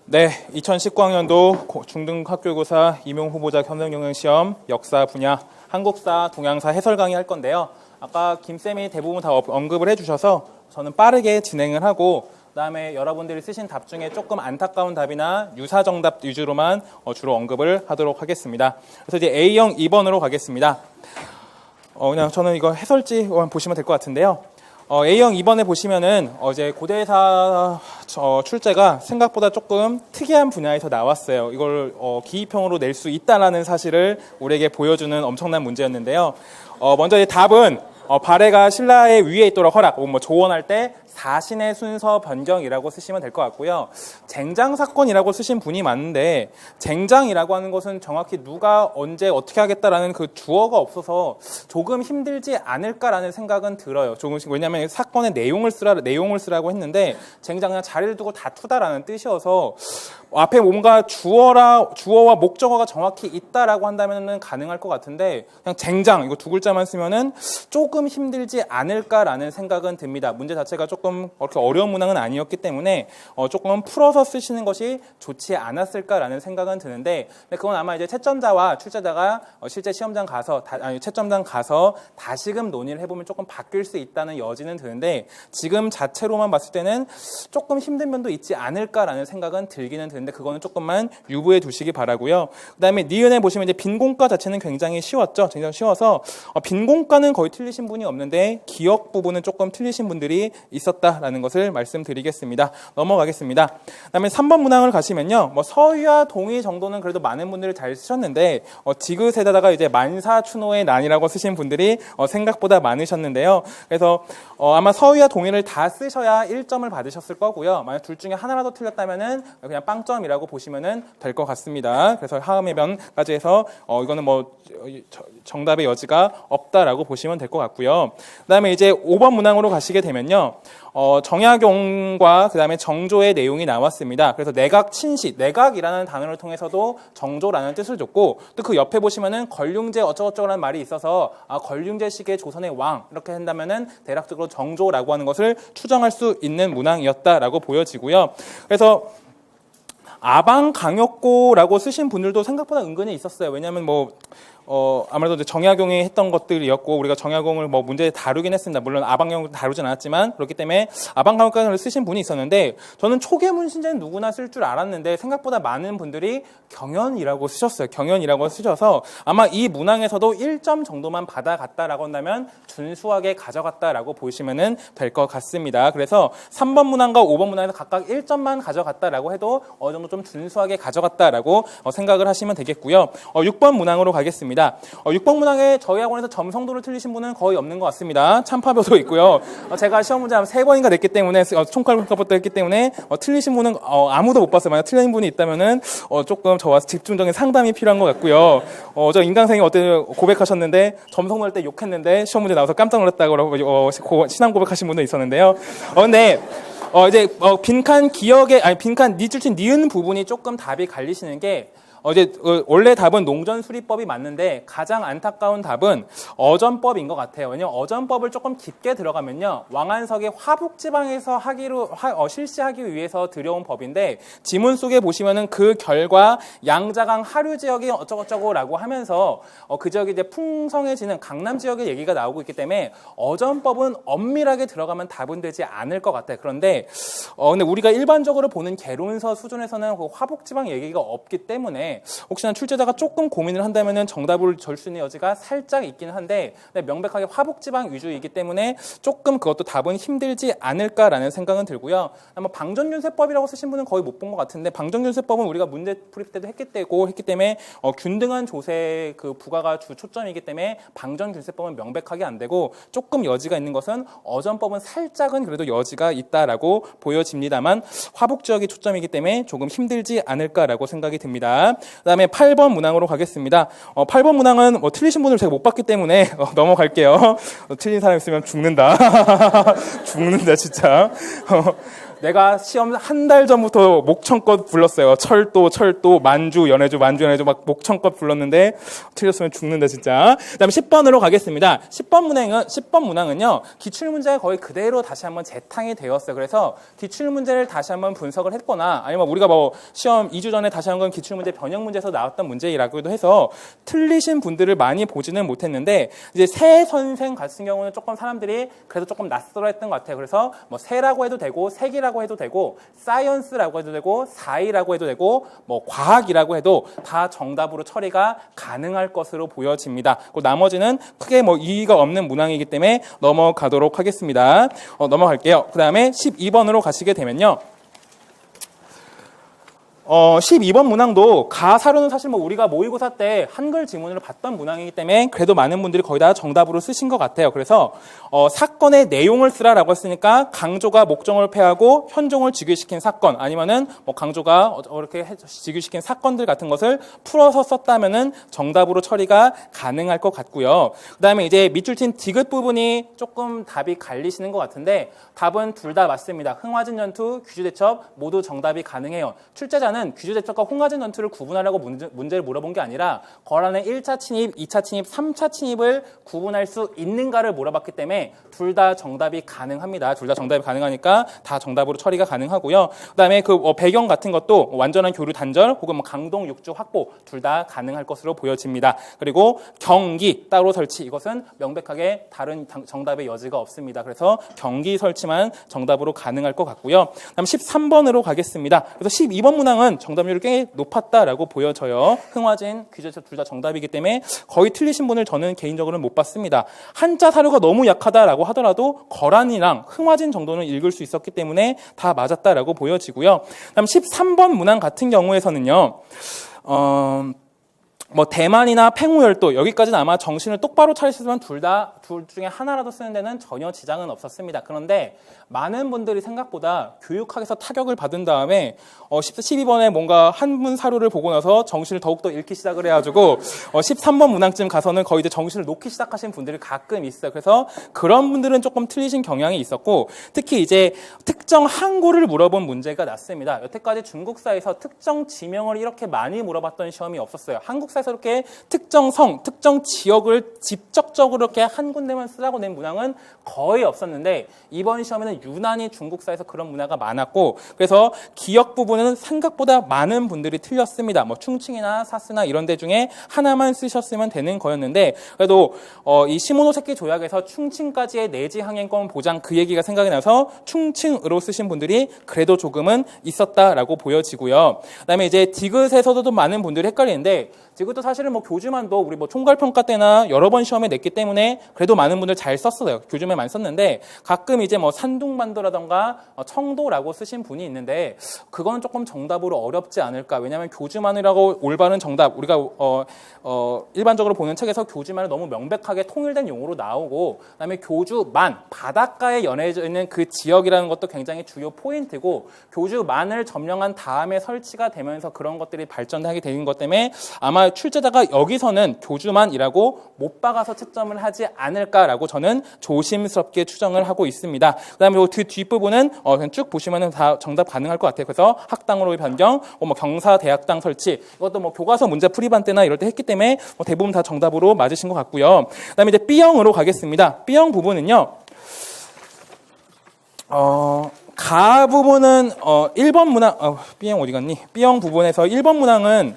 네, 2019학년도 중등학교교사 임용 후보자 현장영역시험 역사 분야 한국사, 동양사 해설 강의 할 건데요. 아까 김쌤이 대부분 다 언급을 해주셔서 저는 빠르게 진행을 하고 그다음에 여러분들이 쓰신 답 중에 조금 안타까운 답이나 유사 정답 위주로만 주로 언급을 하도록 하겠습니다. 그래서 이제 A형 2번으로 가겠습니다. 그냥 저는 이거 해설지만 보시면 될 것 같은데요. A형 2번에 보시면은 어제 고대사 출제가 생각보다 조금 특이한 분야에서 나왔어요. 이걸 기입형으로 낼 수 있다라는 사실을 우리에게 보여주는 엄청난 문제였는데요. 먼저 이 답은 발해가 신라의 위에 있도록 허락, 조언할 때 사신의 순서 변경이라고 쓰시면 될 것 같고요. 쟁장 사건이라고 쓰신 분이 많은데 쟁장이라고 하는 것은 정확히 누가 언제 어떻게 하겠다라는 그 주어가 없어서 조금 힘들지 않을까라는 생각은 들어요. 조금씩 왜냐하면 사건의 내용을 쓰라고 했는데 쟁장 그냥 자리를 두고 다투다라는 뜻이어서 앞에 뭔가 주어와 목적어가 정확히 있다라고 한다면은 가능할 것 같은데 그냥 쟁장 이거 두 글자만 쓰면은 조금 힘들지 않을까라는 생각은 듭니다. 문제 자체가 조금 그렇게 어려운 문항은 아니었기 때문에 조금 풀어서 쓰시는 것이 좋지 않았을까라는 생각은 드는데 그건 아마 이제 채점자와 출제자가 실제 시험장 가서 채점장 가서 다시금 논의를 해보면 조금 바뀔 수 있다는 여지는 드는데 지금 자체로만 봤을 때는 조금 힘든 면도 있지 않을까라는 생각은 들기는 드는데 그거는 조금만 유보해 두시기 바라고요. 그다음에 니은에 보시면 이제 빈공과 자체는 굉장히 쉬웠죠. 굉장히 쉬워서 빈공과는 거의 틀리신 분이 없는데 기억 부분은 조금 틀리신 분들이 있었다라는 것을 말씀드리겠습니다. 넘어가겠습니다. 그다음에 3번 문항을 가시면요. 서위와 동의 정도는 그래도 많은 분들이 잘 쓰셨는데 지그세다가 이제 만사추노의 난이라고 쓰신 분들이 생각보다 많으셨는데요. 그래서 아마 서위와 동의를 다 쓰셔야 1점을 받으셨을 거고요. 만약 둘 중에 하나라도 틀렸다면은 그냥 빵점이라고 보시면은 될 것 같습니다. 그래서 하음해변까지 해서 이거는 정답의 여지가 없다라고 보시면 될 것 같고요. 그다음에 이제 5번 문항으로 가시게 되면요. 정약용과 그다음에 정조의 내용이 나왔습니다. 그래서 내각 친시, 내각이라는 단어를 통해서도 정조라는 뜻을 줬고 또 그 옆에 보시면은 권륭제 어쩌고저쩌고라는 말이 있어서 권륭제식의 조선의 왕 이렇게 한다면은 대략적으로 정조라고 하는 것을 추정할 수 있는 문항이었다라고 보여지고요. 그래서 아방강역고라고 쓰신 분들도 생각보다 은근히 있었어요. 왜냐하면 아무래도 이제 정약용이 했던 것들이었고 우리가 정약용을 문제에 다루긴 했습니다. 물론 아방강역도 다루진 않았지만 그렇기 때문에 아방강역을 쓰신 분이 있었는데 저는 초계문신제는 누구나 쓸 줄 알았는데 생각보다 많은 분들이 경연이라고 쓰셨어요. 경연이라고 쓰셔서 아마 이 문항에서도 1점 정도만 받아갔다라고 한다면 준수하게 가져갔다라고 보시면 될 것 같습니다. 그래서 3번 문항과 5번 문항에서 각각 1점만 가져갔다라고 해도 어느 정도 좀 준수하게 가져갔다라고 생각을 하시면 되겠고요. 6번 문항으로 가겠습니다. 6번 문항에 저희 학원에서 점성도를 틀리신 분은 거의 없는 것 같습니다. 참파표도 있고요. 제가 시험 문제 한 3번인가 냈기 때문에 총칼부터 했기 때문에 틀리신 분은 아무도 못 봤어요. 만약 틀린 분이 있다면은 조금 저와 집중적인 상담이 필요한 것 같고요. 저 인강생이 어때 고백하셨는데 점성 넣을 때 욕했는데 시험 문제 나와서 깜짝 놀랐다고 신앙 고백하신 분도 있었는데요. 근데 이제 빈칸 빈칸 니줄친 니은 부분이 조금 답이 갈리시는 게 이제 원래 답은 농전수리법이 맞는데 가장 안타까운 답은 어전법인 것 같아요. 왜냐면 어전법을 조금 깊게 들어가면요. 왕안석이 화북지방에서 실시하기 위해서 들여온 법인데 지문 속에 보시면은 그 결과 양자강 하류 지역이 어쩌고저쩌고라고 하면서 그 지역이 이제 풍성해지는 강남 지역의 얘기가 나오고 있기 때문에 어전법은 엄밀하게 들어가면 답은 되지 않을 것 같아요. 그런데 근데 우리가 일반적으로 보는 개론서 수준에서는 그 화북지방 얘기가 없기 때문에 혹시나 출제자가 조금 고민을 한다면은 정답을 줄 수 있는 여지가 살짝 있긴 한데 명백하게 화북지방 위주이기 때문에 조금 그것도 답은 힘들지 않을까라는 생각은 들고요. 아마 방전균세법이라고 쓰신 분은 거의 못 본 것 같은데 방전균세법은 우리가 문제풀이 때도 했기 때문에 균등한 조세 그 부과가 주 초점이기 때문에 방전균세법은 명백하게 안 되고 조금 여지가 있는 것은 어전법은 살짝은 그래도 여지가 있다라고 보여집니다만 화북 지역이 초점이기 때문에 조금 힘들지 않을까라고 생각이 듭니다. 그다음에 8번 문항으로 가겠습니다. 8번 문항은 틀리신 분을 제가 못 봤기 때문에 넘어갈게요. 틀린 사람 있으면 죽는다. 죽는다 진짜. 내가 시험 한 달 전부터 목청껏 불렀어요. 철도, 만주, 연해주 막 목청껏 불렀는데 틀렸으면 죽는다 진짜. 그다음에 10번으로 가겠습니다. 10번 문항은요. 기출문제가 거의 그대로 다시 한번 재탕이 되었어요. 그래서 기출문제를 다시 한번 분석을 했거나 아니면 우리가 뭐 시험 2주 전에 다시 한 건 기출문제 변형 문제에서 나왔던 문제라고도 해서 틀리신 분들을 많이 보지는 못했는데 이제 새 선생 같은 경우는 조금 사람들이 그래도 조금 낯설어했던 것 같아요. 그래서 뭐 새라고 해도 되고 색이라고 해도 되고 사이언스라고 해도 되고 사이라고 해도 되고 뭐 과학이라고 해도 다 정답으로 처리가 가능할 것으로 보여집니다. 나머지는 크게 뭐 이의가 없는 문항이기 때문에 넘어가도록 하겠습니다. 넘어갈게요. 그 다음에 12번으로 가시게 되면요. 12번 문항도 가사로는 사실 뭐 우리가 모의고사 때 한글 지문으로 봤던 문항이기 때문에 그래도 많은 분들이 거의 다 정답으로 쓰신 것 같아요. 그래서 사건의 내용을 쓰라라고 했으니까 강조가 목적을 패하고 현종을 직위시킨 사건 아니면은 뭐 강조가 이렇게 직위시킨 사건들 같은 것을 풀어서 썼다면은 정답으로 처리가 가능할 것 같고요. 그다음에 이제 밑줄 친 디귿 부분이 조금 답이 갈리시는 것 같은데 답은 둘 다 맞습니다. 흥화진 전투, 귀주대첩 모두 정답이 가능해요. 출제자는 귀주대첩과 흥화진 전투를 구분하라고 문제를 물어본 게 아니라 거란의 1차 침입, 2차 침입, 3차 침입을 구분할 수 있는가를 물어봤기 때문에 둘 다 정답이 가능합니다. 둘 다 정답이 가능하니까 다 정답으로 처리가 가능하고요. 그다음에 그 배경 같은 것도 완전한 교류 단절 혹은 뭐 강동 육주 확보 둘 다 가능할 것으로 보여집니다. 그리고 경기 따로 설치 이것은 명백하게 다른 정답의 여지가 없습니다. 그래서 경기 설치만 정답으로 가능할 것 같고요. 그다음 13번으로 가겠습니다. 그래서 12번 문항은 정답률이 꽤 높았다라고 보여져요. 흥화진, 귀주대첩 둘 다 정답이기 때문에 거의 틀리신 분을 저는 개인적으로는 못 봤습니다. 한자 사료가 너무 약하다라고 하더라도 거란이랑 흥화진 정도는 읽을 수 있었기 때문에 다 맞았다라고 보여지고요. 그다음 13번 문항 같은 경우에서는요. 뭐 대만이나 팽우열도 여기까지는 아마 정신을 똑바로 차리시면 둘 중에 하나라도 쓰는 데는 전혀 지장은 없었습니다. 그런데 많은 분들이 생각보다 교육학에서 타격을 받은 다음에 12번에 뭔가 한문 사료를 보고 나서 정신을 더욱더 잃기 시작을 해가지고 13번 문항쯤 가서는 거의 이제 정신을 놓기 시작하신 분들이 가끔 있어요. 그래서 그런 분들은 조금 틀리신 경향이 있었고 특히 이제 특정 항구를 물어본 문제가 났습니다. 여태까지 중국사에서 특정 지명을 이렇게 많이 물어봤던 시험이 없었어요. 한국사에서 이렇게 특정 성, 특정 지역을 직접적으로 이렇게 한 군데만 쓰라고 낸 문항은 거의 없었는데 이번 시험에는 유난히 중국사에서 그런 문화가 많았고 그래서 기억 부분은 생각보다 많은 분들이 틀렸습니다. 뭐 충칭이나 사스나 이런 데 중에 하나만 쓰셨으면 되는 거였는데 그래도 이 시모노세키 조약에서 충칭까지의 내지 항행권 보장 그 얘기가 생각이 나서 충칭으로 쓰신 분들이 그래도 조금은 있었다라고 보여지고요. 그다음에 이제 디귿에서도 많은 분들이 헷갈리는데 디귿도 사실은 뭐 교주만도 우리 뭐 총괄평가 때나 여러 번 시험에 냈기 때문에 그래도 많은 분들 잘 썼어요. 교주만 많이 썼는데 가끔 이제 뭐 산둥반도라던가 청도라고 쓰신 분이 있는데 그건 조금 정답으로 어렵지 않을까. 왜냐하면 교주만이라고 올바른 정답 우리가 일반적으로 보는 책에서 교주만을 너무 명백하게 통일된 용어로 나오고 그다음에 교주만 바닷가에 연해져 있는 그 지역이라는 것도 굉장히 주요 포인트고 교주만을 점령한 다음에 설치가 되면서 그런 것들이 발전하게 되는 것 때문에 아마 출제자가 여기서는 교주만이라고 못 박아서 채점을 하지 않을까라고 저는 조심스럽게 추정을 하고 있습니다. 그다음에 그 뒷부분은 그냥 쭉 보시면은 다 정답 가능할 것 같아요. 그래서 학당으로의 변경, 뭐 경사 대학당 설치 이것도 뭐 교과서 문제 풀이반 때나 이럴 때 했기 때문에 뭐 대부분 다 정답으로 맞으신 것 같고요. 그다음에 이제 B형으로 가겠습니다. B형 부분은요. 가 부분은 1번 문항 B형 어디 갔니? B형 부분에서 1번 문항은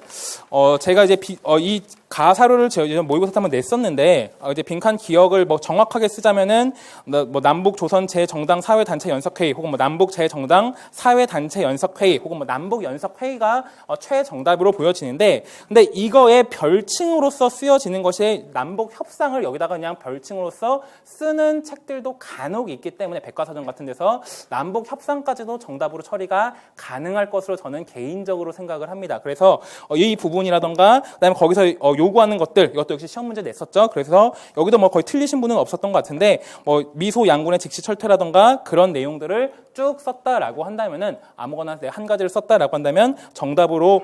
제가 이제 이 가사료를 제가 모의고사 때 한번 냈었는데 이제 빈칸 기억을 뭐 정확하게 쓰자면은 뭐 남북 조선 재정당 사회단체 연석회의 혹은 뭐 남북 재정당 사회단체 연석회의 혹은 뭐 남북 연석회의가 최정답으로 보여지는데 근데 이거의 별칭으로서 쓰여지는 것이 남북 협상을 여기다가 그냥 별칭으로서 쓰는 책들도 간혹 있기 때문에 백과사전 같은 데서 남북 협상까지도 정답으로 처리가 가능할 것으로 저는 개인적으로 생각을 합니다. 그래서 이 부분이라던가 그다음에 거기서 요구하는 것들, 이것도 역시 시험 문제 냈었죠. 그래서 여기도 뭐 거의 틀리신 분은 없었던 것 같은데, 뭐 미소 양군의 직시 철퇴라던가 그런 내용들을 쭉 썼다라고 한다면은, 아무거나 한 가지를 썼다라고 한다면 정답으로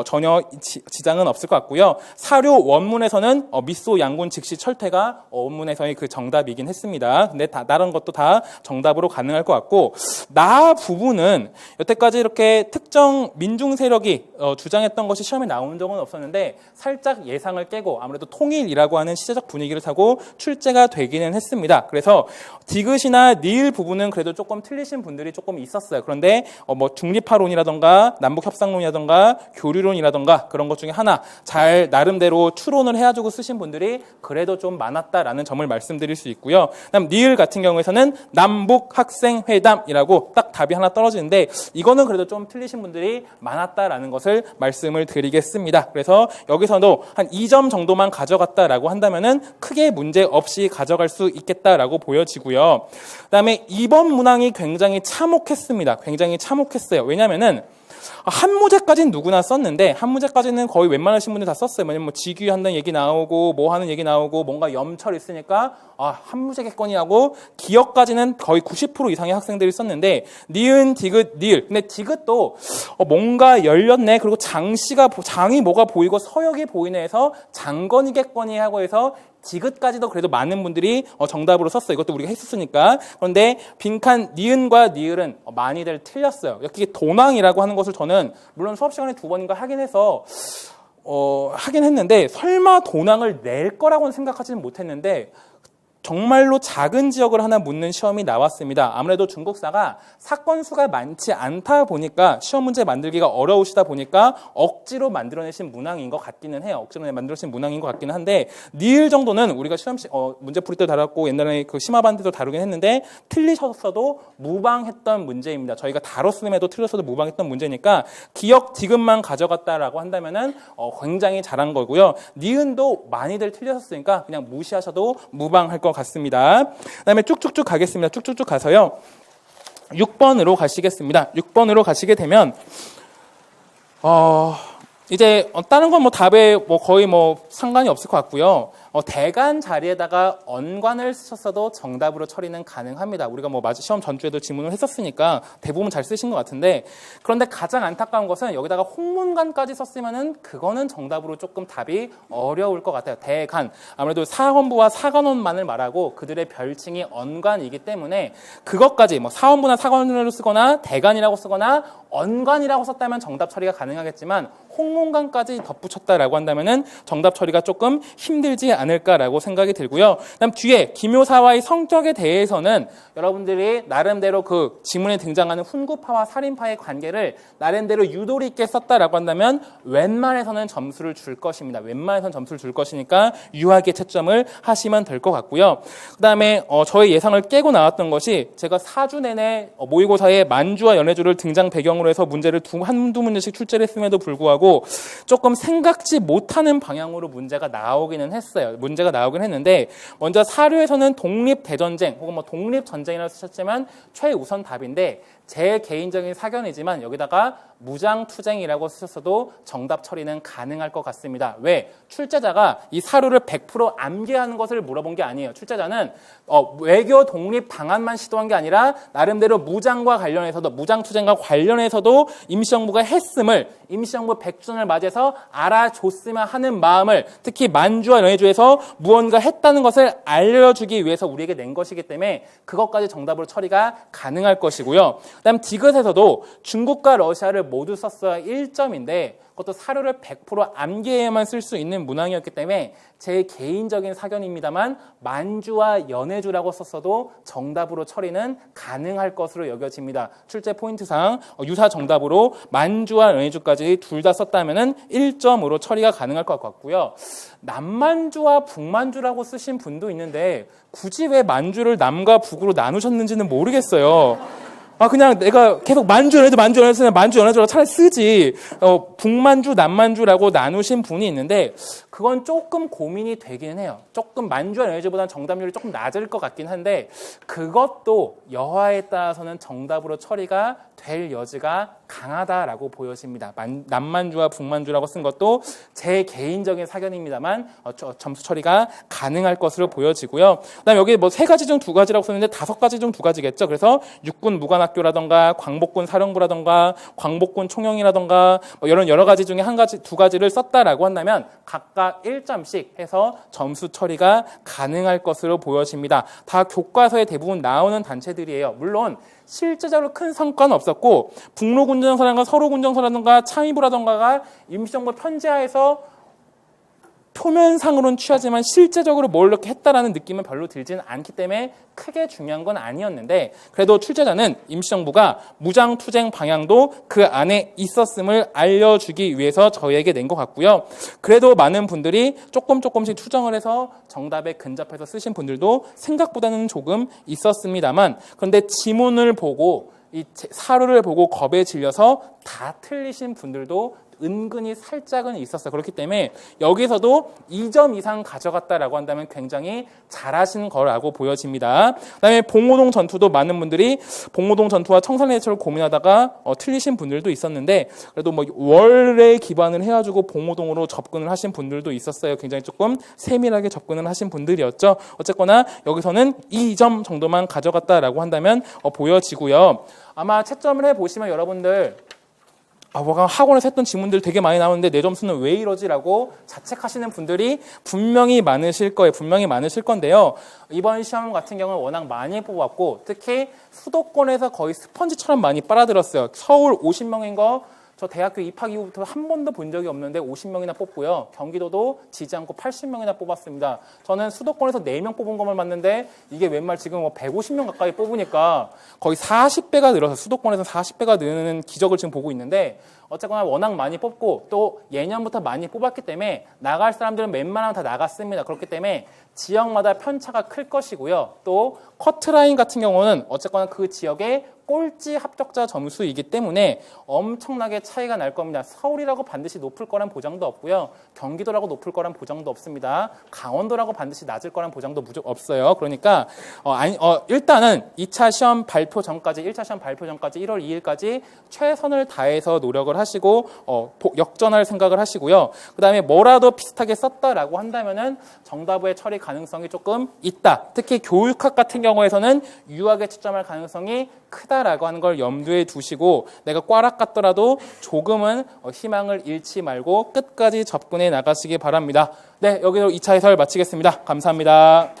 전혀 지장은 없을 것 같고요. 사료 원문에서는 미소 양군 직시 철퇴가 원문에서의 그 정답이긴 했습니다. 근데 다른 것도 다 정답으로 가능할 것 같고, 나 부분은 여태까지 이렇게 특정 민중 세력이 주장했던 것이 시험에 나온 적은 없었는데, 살짝 예상을 깨고 아무래도 통일이라고 하는 시대적 분위기를 타고 출제가 되기는 했습니다. 그래서 디귿이나 니을 부분은 그래도 조금 틀리신 분들이 조금 있었어요. 그런데 뭐 중립화론이라던가 남북협상론이라던가 교류론이라던가 그런 것 중에 하나 잘 나름대로 추론을 해가지고 쓰신 분들이 그래도 좀 많았다라는 점을 말씀드릴 수 있고요. 그다음 니을 같은 경우에서는 남북학생회담이라고 딱 답이 하나 떨어지는데, 이거는 그래도 좀 틀리신 분들이 많았다라는 것을 말씀을 드리겠습니다. 그래서 여기서도 한 2점 정도만 가져갔다라고 한다면은 크게 문제 없이 가져갈 수 있겠다라고 보여지고요. 그다음에 2번 문항이 굉장히 참혹했습니다. 굉장히 참혹했어요. 왜냐면은 한 문제까지는 누구나 썼는데, 한 문제까지는 거의 웬만하신 분들 다 썼어요. 왜냐면 뭐 직위한다는 얘기 나오고 뭐 하는 얘기 나오고 뭔가 염철 있으니까 한 문제겠거니 하고 기억까지는 거의 90% 이상의 학생들이 썼는데, 니은, 디귿, 니을. 근데 디귿도 뭔가 열렸네. 그리고 장이 뭐가 보이고 서역이 보이네 해서 장건이겠거니 하고 해서 디귿까지도 그래도 많은 분들이 정답으로 썼어요. 이것도 우리가 했었으니까. 그런데 빈칸 니은과 니을은 많이들 틀렸어요. 여기 도낭이라고 하는 것을 저는 물론 수업 시간에 2번인가 하긴 해서 하긴 했는데, 설마 도낭을 낼 거라고는 생각하지는 못했는데 정말로 작은 지역을 하나 묻는 시험이 나왔습니다. 아무래도 중국사가 사건 수가 많지 않다 보니까 시험 문제 만들기가 어려우시다 보니까 억지로 만들어내신 문항인 것 같기는 해요. 억지로 만들어내신 문항인 것 같기는 한데, 니을 정도는 우리가 시험 문제 풀이 때 다뤘고 옛날에 그 심화반 때도 다루긴 했는데 틀리셨어도 무방했던 문제입니다. 저희가 다뤘음에도 틀렸어도 무방했던 문제니까 기억 디귿만 가져갔다라고 한다면은 굉장히 잘한 거고요. 니은도 많이들 틀렸었으니까 그냥 무시하셔도 무방할 것 같습니다. 그다음에 쭉쭉쭉 가겠습니다. 쭉쭉쭉 가서요. 6번으로 가시겠습니다. 6번으로 가시게 되면 이제 다른 건 뭐 답에 뭐 거의 뭐 상관이 없을 것 같고요. 대간 자리에다가 언관을 쓰셨어도 정답으로 처리는 가능합니다. 우리가 뭐 시험 전주에도 지문을 했었으니까 대부분 잘 쓰신 것 같은데, 그런데 가장 안타까운 것은 여기다가 홍문관까지 썼으면은 그거는 정답으로 조금 답이 어려울 것 같아요. 대간. 아무래도 사헌부와 사관원만을 말하고 그들의 별칭이 언관이기 때문에 그것까지 뭐 사헌부나 사관원으로 쓰거나 대간이라고 쓰거나 언관이라고 썼다면 정답 처리가 가능하겠지만, 홍문관까지 덧붙였다라고 한다면은 정답 처리가 조금 힘들지 않을까라고 생각이 들고요. 그다음 뒤에 기묘사와의 성격에 대해서는 여러분들이 나름대로 그 지문에 등장하는 훈구파와 살인파의 관계를 나름대로 유도리 있게 썼다라고 한다면 웬만해서는 점수를 줄 것입니다. 웬만해서는 점수를 줄 것이니까 유하게 채점을 하시면 될 것 같고요. 그다음에 저의 예상을 깨고 나왔던 것이, 제가 4주 내내 모의고사에 만주와 연해주를 등장 배경으로 해서 문제를 한두 문제씩 출제를 했음에도 불구하고 조금 생각지 못하는 방향으로 문제가 나오기는 했어요. 문제가 나오긴 했는데, 먼저 사료에서는 독립대전쟁 혹은 뭐 독립전쟁이라고 쓰셨지만 최우선 답인데, 제 개인적인 사견이지만 여기다가 무장투쟁이라고 쓰셨어도 정답 처리는 가능할 것 같습니다. 왜? 출제자가 이 사료를 100% 암기하는 것을 물어본 게 아니에요. 출제자는 외교 독립 방안만 시도한 게 아니라 나름대로 무장과 관련해서도, 무장투쟁과 관련해서도 임시정부가 했음을, 임시정부 100주년을 맞이해서 알아줬으면 하는 마음을, 특히 만주와 연해주에서 무언가 했다는 것을 알려주기 위해서 우리에게 낸 것이기 때문에 그것까지 정답으로 처리가 가능할 것이고요. 그다음 디귿에서도 중국과 러시아를 모두 썼어야 1점인데 그것도 사료를 100% 암기해야만 쓸 수 있는 문항이었기 때문에 제 개인적인 사견입니다만 만주와 연해주라고 썼어도 정답으로 처리는 가능할 것으로 여겨집니다. 출제 포인트상 유사 정답으로 만주와 연해주까지 둘 다 썼다면 1점으로 처리가 가능할 것 같고요. 남만주와 북만주라고 쓰신 분도 있는데 굳이 왜 만주를 남과 북으로 나누셨는지는 모르겠어요. 그냥 내가 계속 만주, 연해주 차라리 쓰지. 북만주, 남만주라고 나누신 분이 있는데, 그건 조금 고민이 되기는 해요. 조금 만주한 에너지보다는 정답률이 조금 낮을 것 같긴 한데 그것도 여하에 따라서는 정답으로 처리가 될 여지가 강하다라고 보여집니다. 남만주와 북만주라고 쓴 것도 제 개인적인 사견입니다만 점수 처리가 가능할 것으로 보여지고요. 그다음에 여기 뭐 3가지 중 2가지라고 썼는데 5가지 중 2가지겠죠. 그래서 육군 무관학교라던가 광복군 사령부라던가 광복군 총영이라던가 뭐 이런 여러 가지 중에 2가지를 썼다라고 한다면 각각 1점씩 해서 점수 처리가 가능할 것으로 보여집니다. 다 교과서에 대부분 나오는 단체들이에요. 물론 실제적으로 큰 성과는 없었고 북로군정서라든가 서로군정서라든가 참의부라든가가 임시정부 편제하에서 표면상으로는 취하지만 실제적으로 뭘 이렇게 했다라는 느낌은 별로 들지는 않기 때문에 크게 중요한 건 아니었는데 그래도 출제자는 임시정부가 무장투쟁 방향도 그 안에 있었음을 알려주기 위해서 저희에게 낸 것 같고요. 그래도 많은 분들이 조금씩 추정을 해서 정답에 근접해서 쓰신 분들도 생각보다는 조금 있었습니다만 그런데 지문을 보고 이 사료를 보고 겁에 질려서 다 틀리신 분들도 은근히 살짝은 있었어요. 그렇기 때문에 여기서도 2점 이상 가져갔다라고 한다면 굉장히 잘하신 거라고 보여집니다. 그다음에 봉오동 전투도 많은 분들이 봉오동 전투와 청산리 해체를 고민하다가 틀리신 분들도 있었는데 그래도 뭐 월에 기반을 해가지고 봉오동으로 접근을 하신 분들도 있었어요. 굉장히 조금 세밀하게 접근을 하신 분들이었죠. 어쨌거나 여기서는 2점 정도만 가져갔다라고 한다면 보여지고요. 아마 채점을 해보시면 여러분들 뭐가 학원에서 했던 지문들 되게 많이 나오는데 내 점수는 왜 이러지라고 자책하시는 분들이 분명히 많으실 거예요. 분명히 많으실 건데요. 이번 시험 같은 경우는 워낙 많이 뽑았고 특히 수도권에서 거의 스펀지처럼 많이 빨아들었어요. 서울 50명인 거 저 대학교 입학 이후부터 한 번도 본 적이 없는데 50명이나 뽑고요. 경기도도 지지 않고 80명이나 뽑았습니다. 저는 수도권에서 4명 뽑은 것만 봤는데 이게 웬말 지금 뭐 150명 가까이 뽑으니까 거의 40배가 늘어서 수도권에서 40배가 느는 기적을 지금 보고 있는데 어쨌거나 워낙 많이 뽑고 또 예년부터 많이 뽑았기 때문에 나갈 사람들은 웬만하면 다 나갔습니다. 그렇기 때문에 지역마다 편차가 클 것이고요. 또 커트라인 같은 경우는 어쨌거나 그 지역의 꼴찌 합격자 점수이기 때문에 엄청나게 차이가 날 겁니다. 서울이라고 반드시 높을 거란 보장도 없고요. 경기도라고 높을 거란 보장도 없습니다. 강원도라고 반드시 낮을 거란 보장도 없어요. 그러니까 일단은 2차 시험 발표 전까지 1차 시험 발표 전까지 1월 2일까지 최선을 다해서 노력을 하시고 역전할 생각을 하시고요. 그다음에 뭐라도 비슷하게 썼다라고 한다면은 정답의 처리 가능성이 조금 있다. 특히 교육학 같은 경우에서는 유학에 채점할 가능성이 크다라고 하는 걸 염두에 두시고 내가 꽈락 같더라도 조금은 희망을 잃지 말고 끝까지 접근해 나가시기 바랍니다. 네, 여기서 2차 해설 마치겠습니다. 감사합니다.